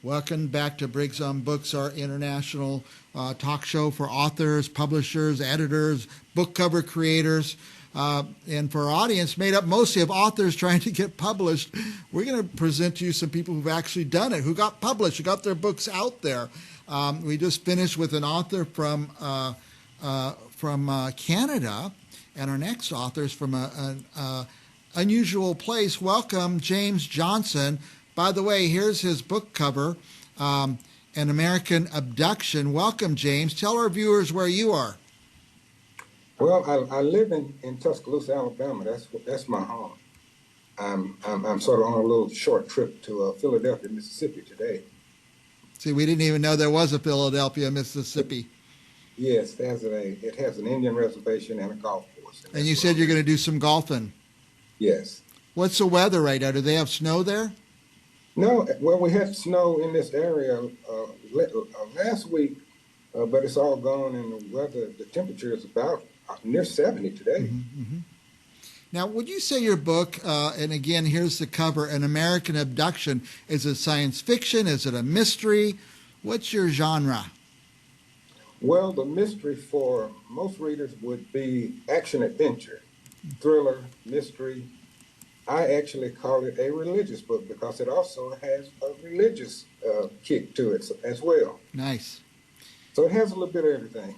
Welcome back to Briggs on Books, our international talk show for authors, publishers, editors, book cover creators, and for our audience, made up mostly of authors trying to get published. We're going to present to you some people who've actually done it, who got published, who got their books out there. We just finished with an author from Canada, and our next author is from an unusual place. Welcome, James Johnson. By the way, here's his book cover, An American Abduction. Welcome, James. Tell our viewers where you are. Well, I live in Tuscaloosa, Alabama. That's my home. I'm sort of on a little short trip to Philadelphia, Mississippi today. See, we didn't even know there was a Philadelphia, Mississippi. Yes, it has an Indian reservation and a golf course. And you said you're going to do some golfing. Yes. What's the weather right now? Do they have snow there? No, well, we had snow in this area last week, but it's all gone, and the temperature is about near 70 today. Mm-hmm, mm-hmm. Now, would you say your book, and again, here's the cover, An American Abduction, is it science fiction? Is it a mystery? What's your genre? Well, the mystery for most readers would be action-adventure, thriller, mystery. I actually call it a religious book because it also has a religious kick to it as well. Nice. So it has a little bit of everything.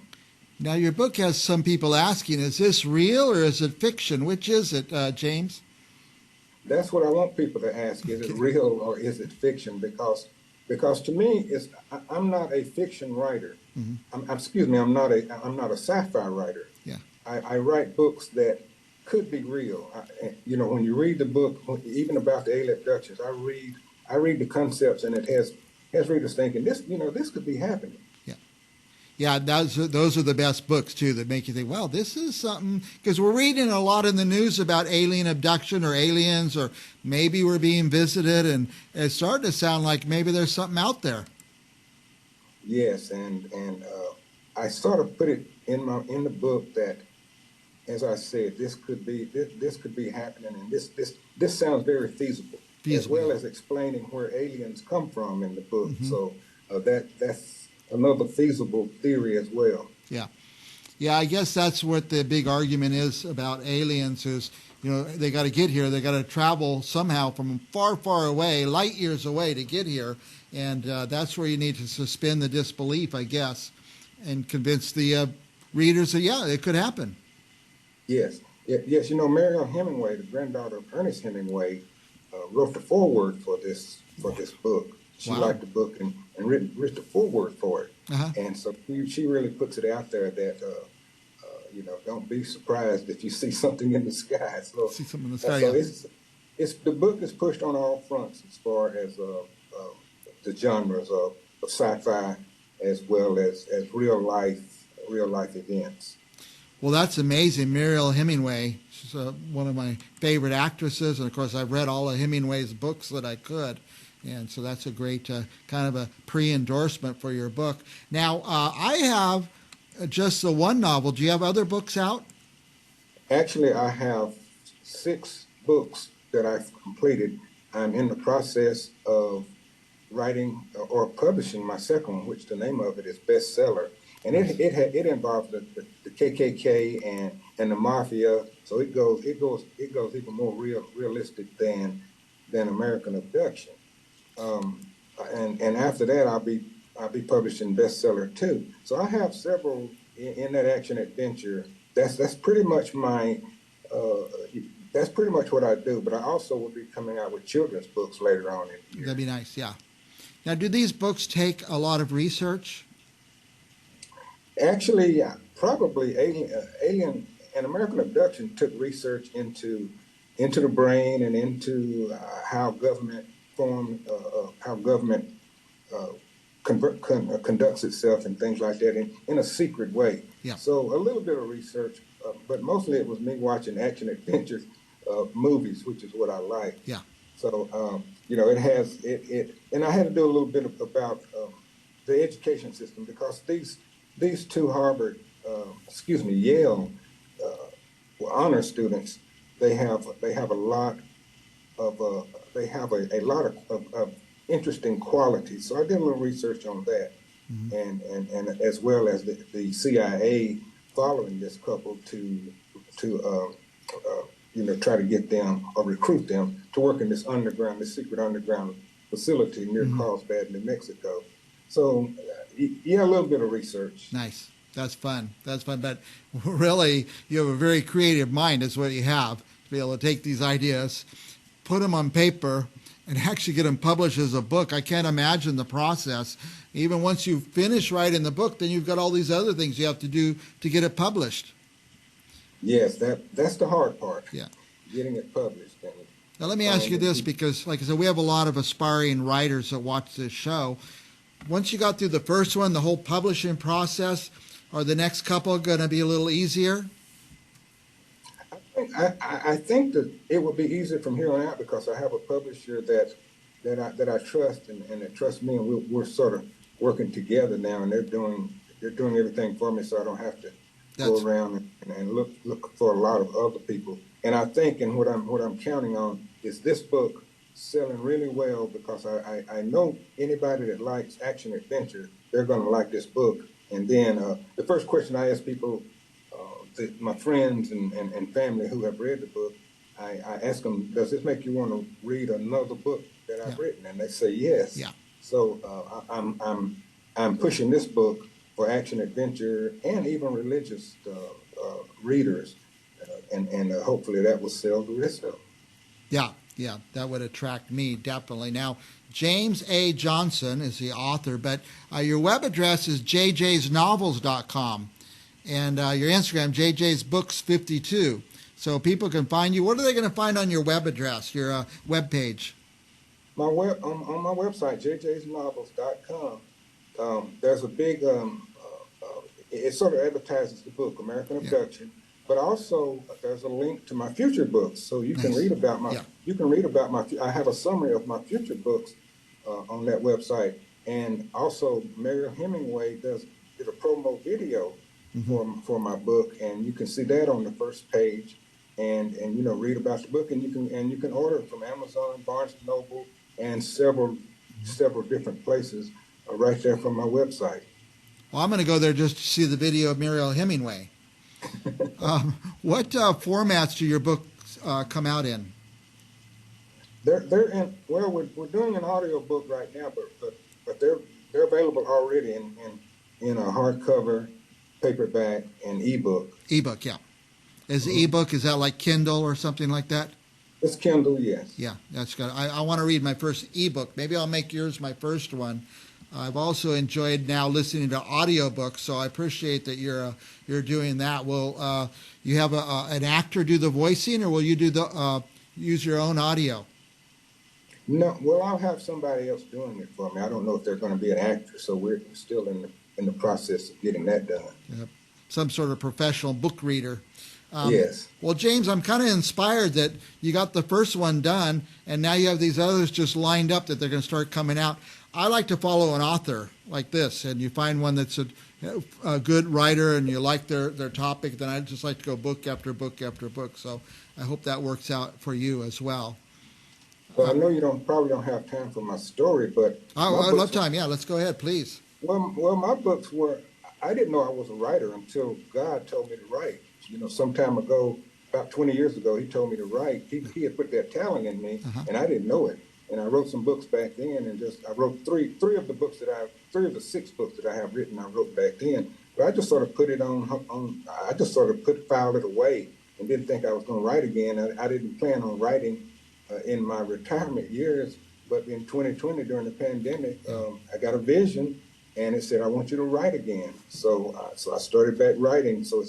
Now, your book has some people asking, is this real or is it fiction? Which is it, James? That's what I want people to ask. Is it real or is it fiction? Because to me, I'm not a fiction writer. Mm-hmm. I'm not a sci-fi writer. Yeah. I write books that could be real. When you read the book, even about the alien abductions, I read the concepts, and it has readers thinking this could be happening. Yeah, those are the best books too that make you think, well, this is something, because we're reading a lot in the news about alien abduction or aliens, or maybe we're being visited, and it's starting to sound like maybe there's something out there. Yes, and I sort of put it in the book that, as I said, this could be happening, and this sounds very feasible, as well as explaining where aliens come from in the book. Mm-hmm. So that's another feasible theory as well. Yeah, I guess that's what the big argument is about aliens is, they got to get here. They got to travel somehow from far, far away, light years away to get here, and that's where you need to suspend the disbelief, I guess, and convince the readers that it could happen. Yes. Mariel Hemingway, the granddaughter of Ernest Hemingway, wrote the foreword for this book. She liked the book and written the foreword for it. Uh-huh. And so she really puts it out there that, don't be surprised if you see something in the sky. So, see something in the sky, the book is pushed on all fronts as far as the genres of sci-fi as well as real life events. Well, that's amazing. Mariel Hemingway, she's one of my favorite actresses, and of course I've read all of Hemingway's books that I could. And so that's a great kind of a pre-endorsement for your book. Now, I have just the one novel. Do you have other books out? Actually, I have 6 books that I've completed. I'm in the process of writing or publishing my second one, which the name of it is Bestseller. And it involves the KKK and the mafia. So it goes even more realistic than American Abduction. And after that, I'll be publishing Bestseller 2. So I have several in that action adventure. That's pretty much that's pretty much what I do. But I also will be coming out with children's books later on in the year. That'd be nice, yeah. Now, do these books take a lot of research? Actually, probably Alien and American Abduction took research into the brain and into how government conducts itself and things like that in a secret way. Yeah. So a little bit of research, but mostly it was me watching action adventure movies, which is what I like. Yeah. So it has it, and I had to do a little bit about the education system because these two Yale honor students, they have a lot of interesting qualities. So I did a little research on that, and as well as the CIA following this couple to try to get them or recruit them to work in this secret underground facility near Carlsbad, New Mexico. So yeah, a little bit of research. Nice. That's fun. That's fun. But really, you have a very creative mind is what you have, to be able to take these ideas, put them on paper, and actually get them published as a book. I can't imagine the process. Even once you finish writing the book, then you've got all these other things you have to do to get it published. Yes, that's the hard part. Yeah. Getting it published. Now let me ask you this, because like I said, we have a lot of aspiring writers that watch this show. Once you got through the first one, the whole publishing process, are the next couple going to be a little easier? I think that it will be easier from here on out because I have a publisher that I trust and that trusts me, and we're sort of working together now, and they're doing everything for me, so I don't have to go around and look for a lot of other people. And I think, and what I'm counting on is this book selling really well, because I know anybody that likes action adventure, they're going to like this book. And then the first question I ask people, my friends and family who have read the book, I ask them, does this make you want to read another book that I've written? And they say yes. Yeah. So I'm pushing this book for action adventure and even religious readers, and hopefully that will sell the rest of them. Yeah, that would attract me, definitely. Now, James A. Johnson is the author, but your web address is jjsnovels.com, and your Instagram, jjsbooks52. So people can find you. What are they going to find on your web address, your web page? On my website, jjsnovels.com, there's a big, it sort of advertises the book, American Abduction. Yeah. But also, there's a link to my future books, so you can read about my. Yeah. You can read about my. I have a summary of my future books on that website, and also Mariel Hemingway did a promo video for my book, and you can see that on the first page, and read about the book, and you can order it from Amazon, Barnes & Noble, and several different places right there from my website. Well, I'm going to go there just to see the video of Mariel Hemingway. What formats do your books come out in? They're in. Well, we're doing an audio book right now, but they're available already in a hardcover, paperback, and ebook. Ebook, yeah. Is the ebook, is that like Kindle or something like that? It's Kindle, yes. Yeah, that's good. I want to read my first ebook. Maybe I'll make yours my first one. I've also enjoyed now listening to audiobooks, so I appreciate that you're doing that. Will you have an actor do the voicing, or will you do the use your own audio? No, well, I'll have somebody else doing it for me. I don't know if they're going to be an actor, so we're still in the process of getting that done. Yep. Some sort of professional book reader. Yes. Well, James, I'm kind of inspired that you got the first one done, and now you have these others just lined up that they're going to start coming out. I like to follow an author like this, and you find one that's a good writer and you like their topic, then I just like to go book after book after book. So I hope that works out for you as well. Well, I know you probably don't have time for my story, but... I'd love time. Yeah, let's go ahead, please. Well, my books were... I didn't know I was a writer until God told me to write. Some time ago, about 20 years ago, he told me to write. He had put that talent in me, and I didn't know it. And I wrote some books back then, and I wrote three of the 6 books that I have written. I wrote back then, but I just sort of put it I just sort of filed it away, and didn't think I was going to write again. I didn't plan on writing in my retirement years, but in 2020 during the pandemic, I got a vision, and it said, "I want you to write again." So I started back writing. So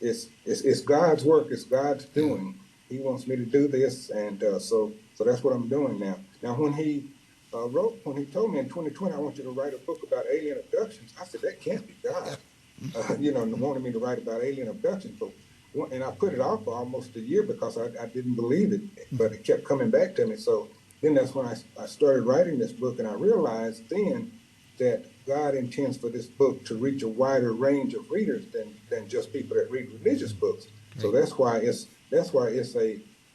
it's God's work. It's God's doing. He wants me to do this, and so that's what I'm doing now. Now, when he told me in 2020, I want you to write a book about alien abductions, I said, that can't be God. Wanted me to write about alien abductions. And I put it off for almost a year because I didn't believe it, but it kept coming back to me. So then that's when I started writing this book, and I realized then that God intends for this book to reach a wider range of readers than just people that read religious books. Right. So that's why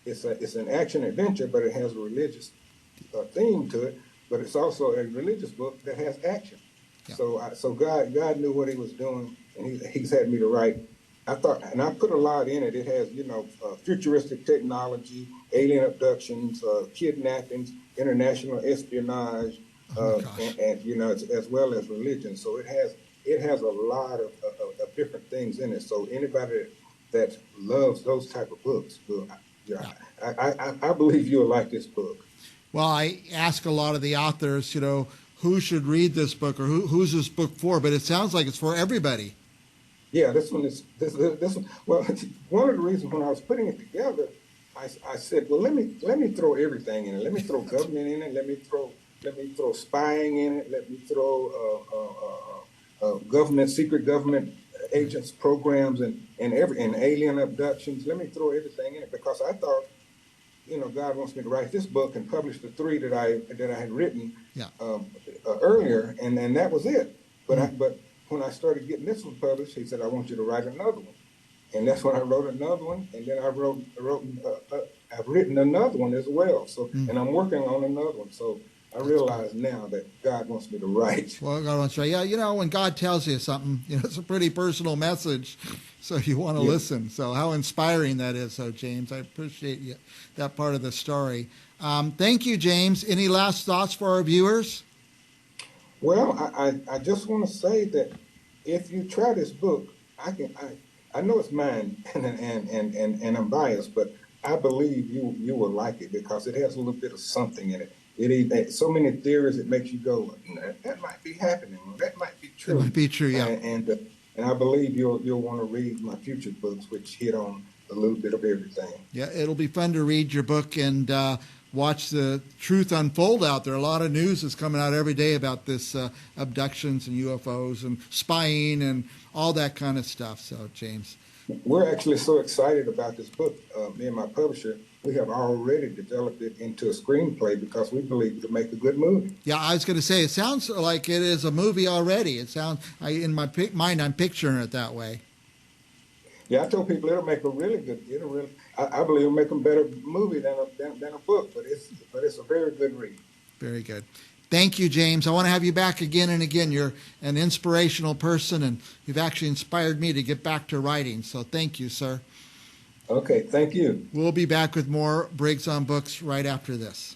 it's an action adventure, but it has a religious theme to it. but it's also a religious book that has action. Yeah. So God knew what He was doing, and He's had me to write. I thought, and I put a lot in it. It has, futuristic technology, alien abductions, kidnappings, international espionage, Oh my gosh. as well as religion. So it has a lot of different things in it. So anybody that loves those type of books, Yeah. I believe you'll like this book. Well, I ask a lot of the authors, who should read this book or who's this book for? But it sounds like it's for everybody. Yeah, this one is this one. Well, one of the reasons when I was putting it together, I said, well, let me throw everything in it. Let me throw government in it. Let me throw spying in it. Let me throw government, secret government agents programs, and alien abductions. Let me throw everything in it because I thought, God wants me to write this book and publish the three that I had written Yeah. earlier, and that was it. But Mm. but when I started getting this one published, He said, I want you to write another one, and that's when I wrote another one, and then I've written another one as well. So, Mm. and I'm working on another one. So I realize now that God wants me to write. Well, God wants to, yeah, when God tells you something, it's a pretty personal message, so you want to Yeah. listen. So how inspiring that is, so James. I appreciate you, that part of the story. Thank you, James. Any last thoughts for our viewers? Well, I just want to say that if you try this book, I know it's mine and I'm biased, but I believe you will like it because it has a little bit of something in it. So many theories it makes you go, that might be happening, or that might be It might true, be true, yeah. and I believe you'll want to read my future books, which hit on a little bit of everything. Yeah, it'll be fun to read your book and watch the truth unfold out there. A lot of news is coming out every day about this abductions and UFOs and spying and all that kind of stuff. So, James. We're actually so excited about this book. Me and my publisher, we have already developed it into a screenplay because we believe it'll make a good movie. Yeah, I was going to say, it sounds like it is a movie already. It sounds, in my mind, I'm picturing it that way. Yeah, I told people it'll make a really good. I believe it'll make a better movie than a book. But it's a very good read. Very good. Thank you, James. I want to have you back again and again. You're an inspirational person, and you've actually inspired me to get back to writing. So thank you, sir. Okay, thank you. We'll be back with more Briggs on Books right after this.